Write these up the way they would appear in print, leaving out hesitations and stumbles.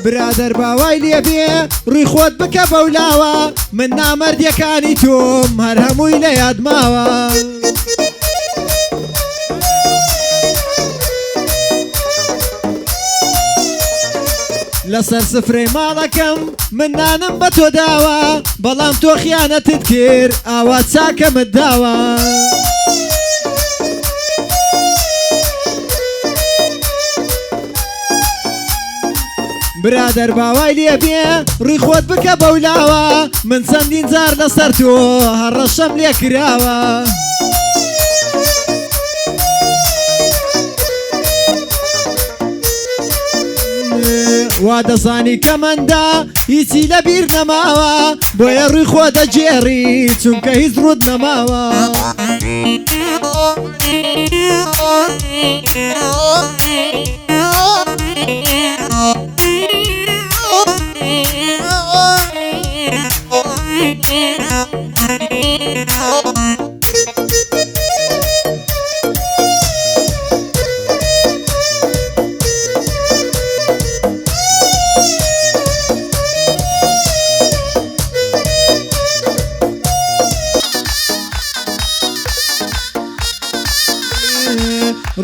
برادر باوای لێبێ ڕووی خۆت بکە بەولاوە من نامەردیەکانی تۆم هەر هەمووی لە یاد ماوە لەسەر سفرەی ماڵەکەم من نانم بە تۆ داوە بەڵام تۆ خیانەتت کرد ئاوا چاکەمت داوە برادر باوای لێبێ ڕووی خۆت بکە بەولاوە من چەندین جار لەسەر تۆ هەڕەشەم لێ کراوە وا دەزانی کەمەندا هیچی لە بیر نەماوە بۆیە ڕووی خۆ دەجێڕی چونکە هیچ ڕوود نەماوە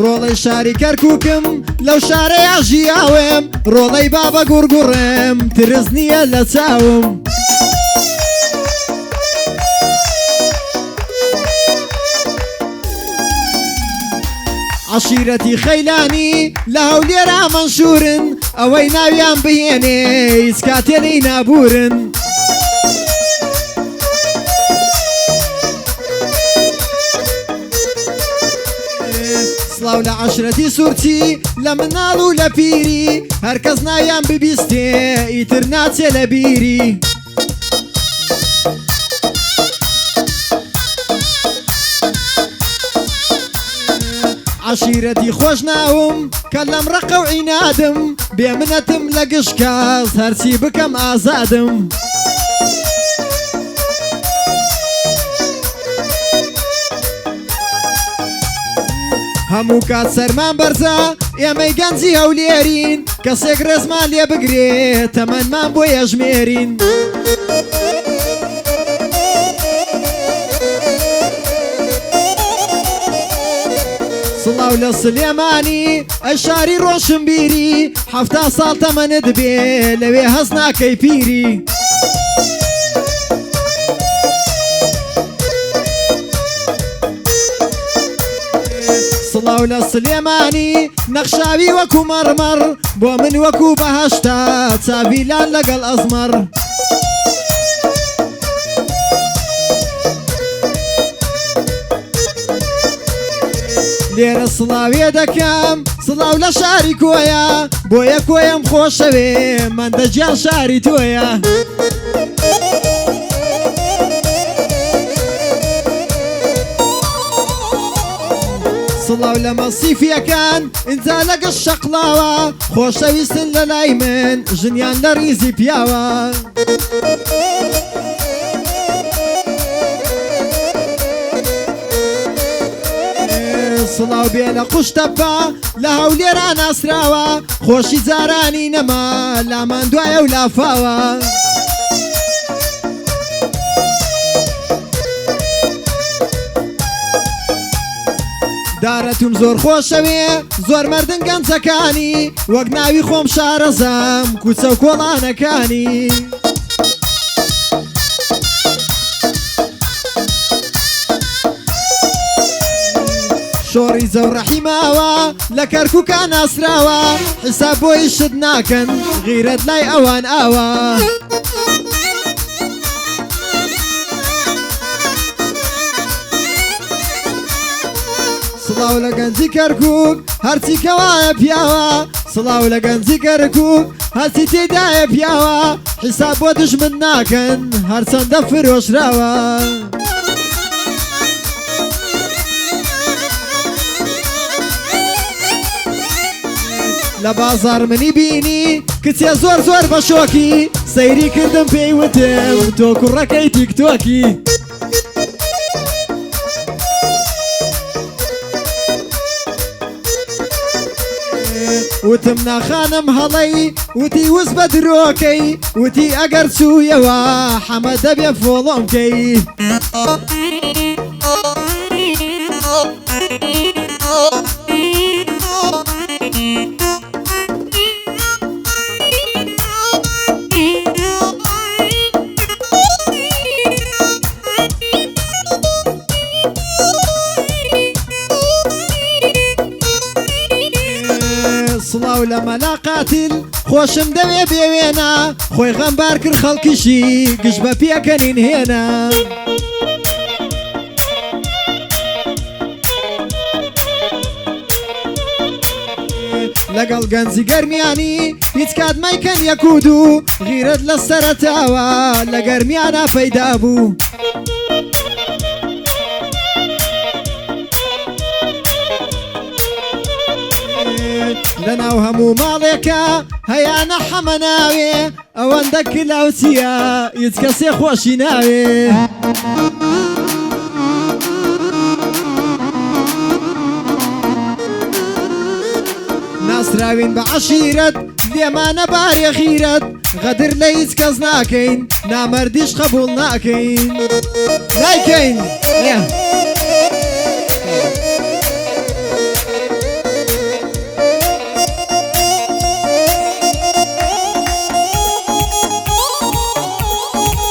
ڕۆڵەی شاری کەرکووکم لەو شارەیە ژیاوێم ڕۆڵەی بابە گوڕگوڕێم ترس نییە لە چاوم عەشیرەتی خەیلانی لە هەولێرا مەنشورن ئەوەی ناویان بهێنێ هیچ کاتێنەی نابورن سڵاو لە عەشرەتی سوورچی لە مناڵ و لە پیری هەرکەس ناویان ببیستێ ئیتر ناچێ لە بیری عەشیرەتی خۆش ناوم کە لەم ڕقە و عینادم بێمنەتم لە گشکاس هەرچی بکەم ئازادم هەموو کات سەرمان بەرزە ئێمەی گەنجی هەولێرین کەسێک ڕێزمان لێ بگرێت تەمەنمان بۆ یەژمێرین سڵاو لە سلێمانی ئەی شاری ڕۆشنبیری حەفتا ساڵ تەمەنت بێ لەوێ هەست ناکەی پیری سڵاو لە سلێمانی نەخشاوی وەکو مەڕمەڕ بۆ من وەکو بەهەشتا چاویلان لەگەڵ ئەزمەڕ لێرە سڵاوێ دەکەم سڵاو لە شاری کۆیە بۆیە کۆیم خۆشەوێ مەندەجیان شاری تۆیە سڵاو لە مەسیفیەکان ئینجا لەگەڵ شەقڵاوە خۆشەویستن لە لای من ژنیان لە ریزی پیاوە سڵاو بێ لە قوشتەپە لە هەولێرا ناسراوە خۆشی جارانی نەما لامان دوایە و لافاوە دارەتم زۆر خۆشەوێ زۆر مەردن گەنجەکانی وەک ناوی خۆم شارەزام کوچە و کۆڵانەکانی شۆڕی زەوڕەحی ماوە لە کەرکووکان ناسراوە حساب بۆی شت ناکەن غیرەت لای ئەوان ئاوە سڵاو لە گەنجی کەرکووک هەرچی کەوایە پیاوە سڵاو لە گەنجی کەرکووک هەرچی تێدایە پیاوە حساب بۆ دژمن ناکەن هەرچەندە فرۆشراوە لە بازار منی بینی کچێ زۆر زۆر بە شۆکی سەیری کردم پێی وتم تۆ کوڕەکەی تیکتۆکی وتم ناخانم هەڵەی وتی وز بە درۆکەی وتی ئەگەر چوویەوە حەمە دەبێ فۆڵۆمکەی سڵاو لە مەلاقاتل خۆشم دەوێ بێوێنە خۆی غەمبار کرد خەڵکیشی گشت بە پێکەنین هێنا لەگەڵ گەنجی گەرمیانی هیچ کات مەیکەن یەک و دوو غیرەت لە سەرەتاوە لە گەرمیانە پەیدا بوو لەناو هەموو ماڵێکە هەیانە حەمە ناوێ ئەوەندە کلااوچیە هیچ کەسێ خۆشی ناوێ ناسراوین بە عەشیرەت لێمانە بارێ غیرەت غەدر لە هیچ کەس ناکەین نامەردیش قەبوڵ ناکەین نایکەین